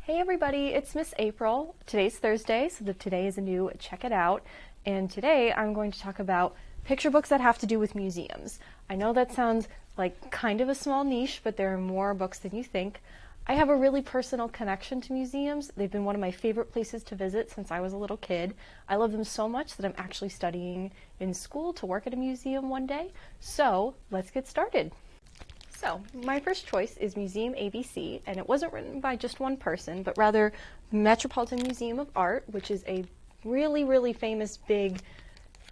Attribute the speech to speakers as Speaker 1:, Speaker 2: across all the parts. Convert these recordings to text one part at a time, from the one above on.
Speaker 1: Hey everybody, it's Miss April. Today's Thursday, so today is a new Check It Out. And today I'm going to talk about picture books that have to do with museums. I know that sounds like kind of a small niche, but there are more books than you think. I have a really personal connection to museums. They've been one of my favorite places to visit since I was a little kid. I love them so much that I'm actually studying in school to work at a museum one day. So let's get started. So, my first choice is Museum ABC, and it wasn't written by just one person, but rather Metropolitan Museum of Art, which is a really famous big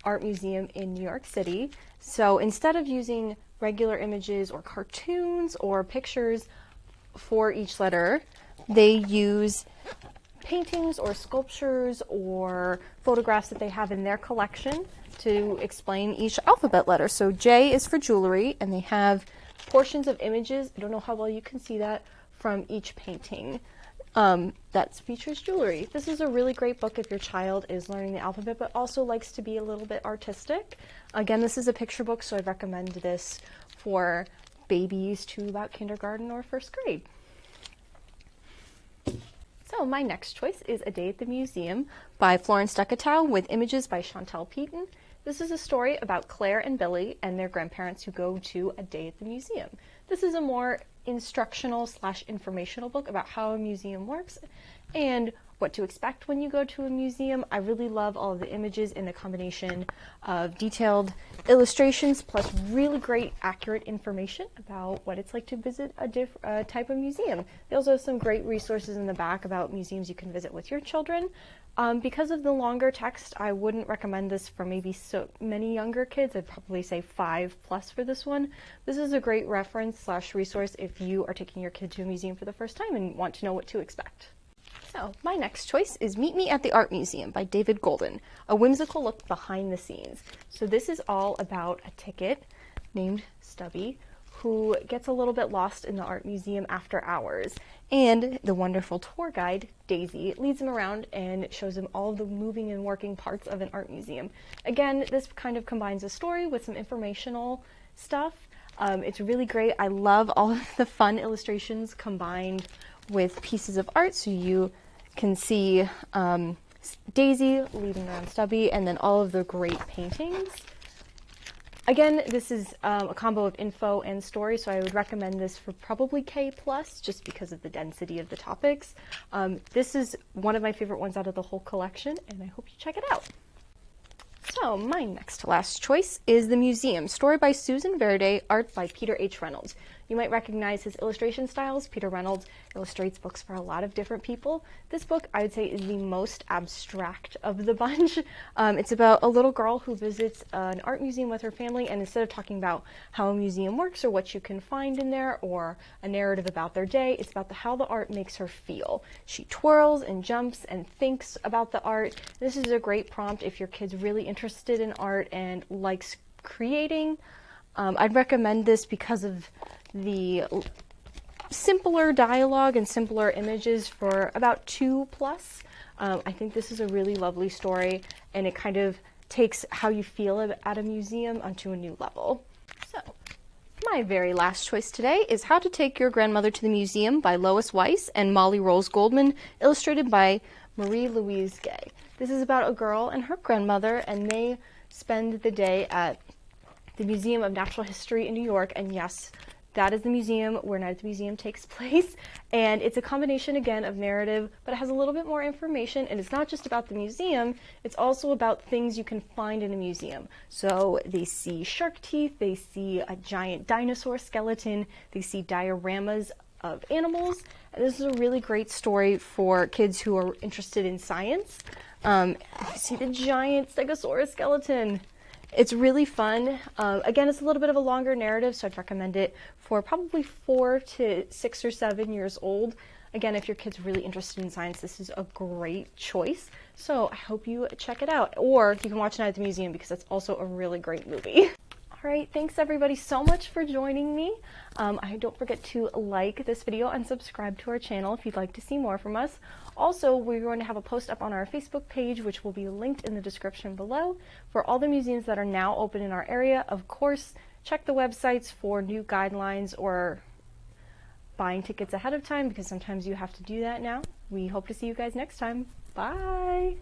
Speaker 1: art museum in New York City. So instead of using regular images or cartoons or pictures for each letter, they use paintings or sculptures or photographs that they have in their collection to explain each alphabet letter. So J is for jewelry, and they have portions of images, I don't know how well you can see that, from each painting that features jewelry. This is a really great book if your child is learning the alphabet but also likes to be a little bit artistic. Again, this is a picture book, so I'd recommend this for babies to about kindergarten or first grade. So my next choice is A Day at the Museum by Florence Ducatow with images by Chantal Peaton. This is a story about Claire and Billy and their grandparents who go to a day at the museum. This is a more instructional / informational book about how a museum works and what to expect when you go to a museum. I really love all of the images in the combination of detailed illustrations plus really great accurate information about what it's like to visit a type of museum. They also have some great resources in the back about museums you can visit with your children. Because of the longer text, I wouldn't recommend this for maybe so many younger kids. I'd probably say 5+ for this one. This is a great reference / resource if you are taking your kid to a museum for the first time and want to know what to expect. So my next choice is Meet Me at the Art Museum by David Golden, a whimsical look behind the scenes. So this is all about a ticket named Stubby who gets a little bit lost in the art museum after hours. And the wonderful tour guide, Daisy, leads him around and shows him all of the moving and working parts of an art museum. Again, this kind of combines a story with some informational stuff. It's really great. I love all of the fun illustrations combined with pieces of art, so you can see Daisy leading around Stubby and then all of the great paintings. Again, this is a combo of info and story, so I would recommend this for probably K+, just because of the density of the topics. This is one of my favorite ones out of the whole collection, and I hope you check it out. So my next to last choice is The Museum, story by Susan Verde, art by Peter H. Reynolds. You might recognize his illustration styles. Peter Reynolds illustrates books for a lot of different people. This book, I would say, is the most abstract of the bunch. It's about a little girl who visits an art museum with her family, and instead of talking about how a museum works or what you can find in there or a narrative about their day, it's about how the art makes her feel. She twirls and jumps and thinks about the art. This is a great prompt if your kid's really interested in art and likes creating. I'd recommend this because of the simpler dialogue and simpler images for about 2+. I think this is a really lovely story, and it kind of takes how you feel at a museum onto a new level. So, my very last choice today is How to Take Your Grandmother to the Museum by Lois Weiss and Molly Rolls Goldman, illustrated by Marie Louise Gay. This is about a girl and her grandmother, and they spend the day at the Museum of Natural History in New York, and yes, that is the museum where Night at the Museum takes place, and it's a combination again of narrative, but it has a little bit more information, and it's not just about the museum, it's also about things you can find in a museum. So they see shark teeth, they see a giant dinosaur skeleton, they see dioramas of animals, and this is a really great story for kids who are interested in science. You see the giant Stegosaurus skeleton. It's really fun. Again, it's a little bit of a longer narrative, so I'd recommend it for probably 4 to 6 or 7 years old. Again, if your kid's really interested in science, this is a great choice. So I hope you check it out. Or you can watch it at the museum because it's also a really great movie. All right, thanks everybody so much for joining me. Don't forget to like this video and subscribe to our channel if you'd like to see more from us. Also, we're going to have a post up on our Facebook page, which will be linked in the description below, for all the museums that are now open in our area. Of course, check the websites for new guidelines or buying tickets ahead of time because sometimes you have to do that now. We hope to see you guys next time. Bye!